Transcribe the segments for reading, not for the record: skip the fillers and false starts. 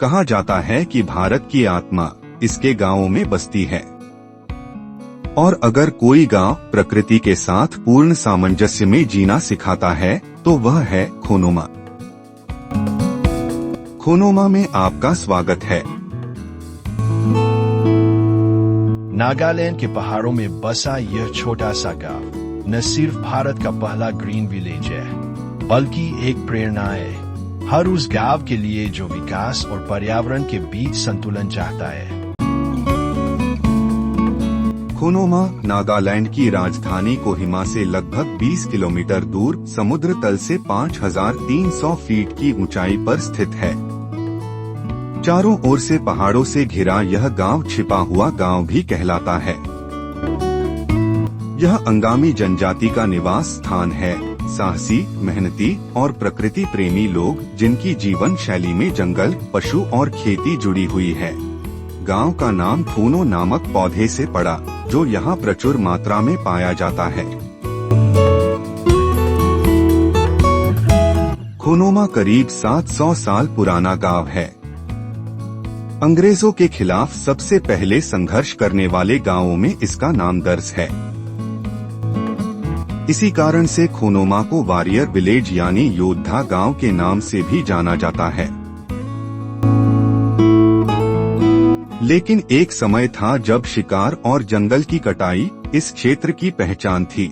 कहा जाता है कि भारत की आत्मा इसके गांवों में बसती है और अगर कोई गांव प्रकृति के साथ पूर्ण सामंजस्य में जीना सिखाता है तो वह है खोनोमा। खोनोमा में आपका स्वागत है। नागालैंड के पहाड़ों में बसा यह छोटा सा गांव न सिर्फ भारत का पहला ग्रीन विलेज है बल्कि एक प्रेरणा है हर उस गांव के लिए जो विकास और पर्यावरण के बीच संतुलन चाहता है। खोनोमा नागालैंड की राजधानी कोहिमा से लगभग 20 किलोमीटर दूर समुद्र तल से 5300 फीट की ऊंचाई पर स्थित है। चारों ओर से पहाड़ों से घिरा यह गांव छिपा हुआ गांव भी कहलाता है। यह अंगामी जनजाति का निवास स्थान है। साहसी, मेहनती और प्रकृति प्रेमी लोग जिनकी जीवन शैली में जंगल, पशु और खेती जुड़ी हुई है। गांव का नाम फूनो नामक पौधे से पड़ा जो यहाँ प्रचुर मात्रा में पाया जाता है। खोनोमा करीब 700 साल पुराना गांव है। अंग्रेजों के खिलाफ सबसे पहले संघर्ष करने वाले गांवों में इसका नाम दर्ज है। इसी कारण से खोनोमा को वॉरियर विलेज यानी योद्धा गांव के नाम से भी जाना जाता है। लेकिन एक समय था जब शिकार और जंगल की कटाई इस क्षेत्र की पहचान थी।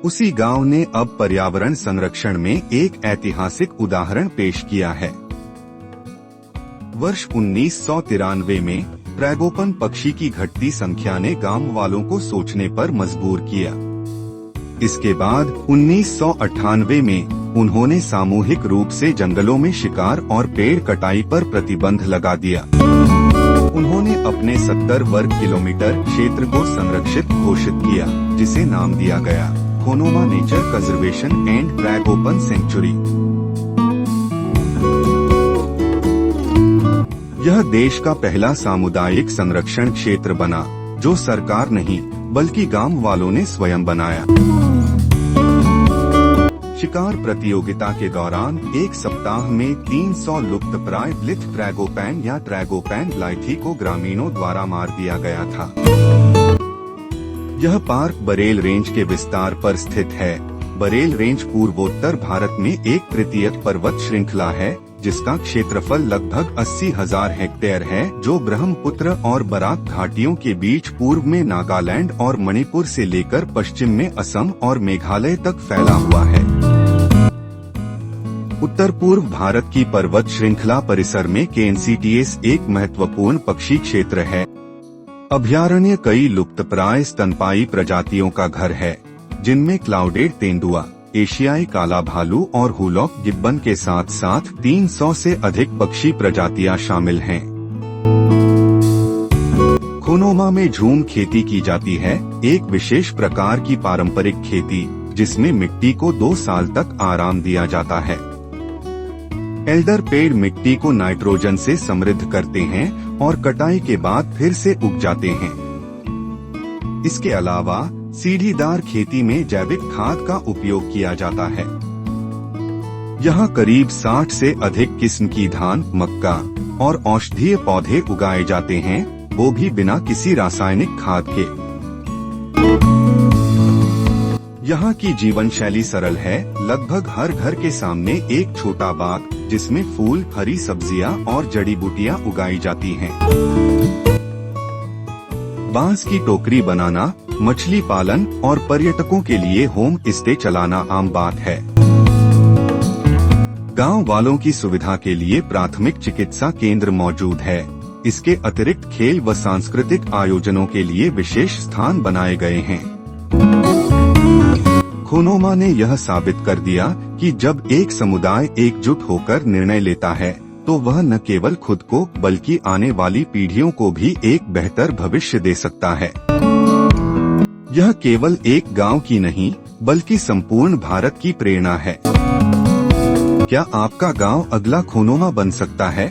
उसी गांव ने अब पर्यावरण संरक्षण में एक ऐतिहासिक उदाहरण पेश किया है। वर्ष 1993 में ट्रैगोपन पक्षी की घटती संख्या ने गांव वालों को सोचने पर मजबूर किया। इसके बाद 1998 में उन्होंने सामूहिक रूप से जंगलों में शिकार और पेड़ कटाई पर प्रतिबंध लगा दिया। उन्होंने अपने 70 वर्ग किलोमीटर क्षेत्र को संरक्षित घोषित किया, जिसे नाम दिया गया Khonoma nature conservation and tragopan sanctuary. यह देश का पहला सामुदायिक संरक्षण क्षेत्र बना जो सरकार नहीं बल्कि गांव वालों ने स्वयं बनाया। शिकार प्रतियोगिता के दौरान एक सप्ताह में 300 लुप्तप्राय ब्लिथ ट्रैगोपैन या ट्रैगोपैन ग्लाइथी को ग्रामीणों द्वारा मार दिया गया था। यह पार्क बरेल रेंज के विस्तार पर स्थित है। बरेल रेंज पूर्वोत्तर भारत में एक तृतीयक पर्वत श्रृंखला है जिसका क्षेत्रफल लगभग 80,000 हेक्टेयर है, जो ब्रह्मपुत्र और बराक घाटियों के बीच पूर्व में नागालैंड और मणिपुर से लेकर पश्चिम में असम और मेघालय तक फैला हुआ है। उत्तर पूर्व भारत की पर्वत श्रृंखला परिसर में केएनसीटीएस एक महत्वपूर्ण पक्षी क्षेत्र है। अभयारण्य कई लुप्तप्राय स्तनपायी प्रजातियों का घर है, जिनमें क्लाउडेड तेंदुआ, एशियाई काला भालू और हुलॉक गिब्बन के साथ साथ 300 से अधिक पक्षी प्रजातियां शामिल हैं। खोनोमा में झूम खेती की जाती है, एक विशेष प्रकार की पारंपरिक खेती जिसमें मिट्टी को 2 साल तक आराम दिया जाता है। एल्डर पेड़ मिट्टी को नाइट्रोजन से समृद्ध करते हैं और कटाई के बाद फिर से उग जाते हैं। इसके अलावा सीढ़ीदार खेती में जैविक खाद का उपयोग किया जाता है। यहाँ करीब 60 से अधिक किस्म की धान, मक्का और औषधीय पौधे उगाए जाते हैं, वो भी बिना किसी रासायनिक खाद के। यहाँ की जीवन शैली सरल है। लगभग हर घर के सामने एक छोटा बाग जिसमें फूल, हरी सब्जियाँ और जड़ी बूटियाँ उगाई जाती हैं। बांस की टोकरी बनाना, मछली पालन और पर्यटकों के लिए होम स्टे चलाना आम बात है। गांव वालों की सुविधा के लिए प्राथमिक चिकित्सा केंद्र मौजूद है। इसके अतिरिक्त खेल व सांस्कृतिक आयोजनों के लिए विशेष स्थान बनाए गए हैं। खोनोमा ने यह साबित कर दिया कि जब एक समुदाय एकजुट होकर निर्णय लेता है तो वह न केवल खुद को बल्कि आने वाली पीढ़ियों को भी एक बेहतर भविष्य दे सकता है। यह केवल एक गांव की नहीं बल्कि संपूर्ण भारत की प्रेरणा है। क्या आपका गांव अगला खोनोमा बन सकता है?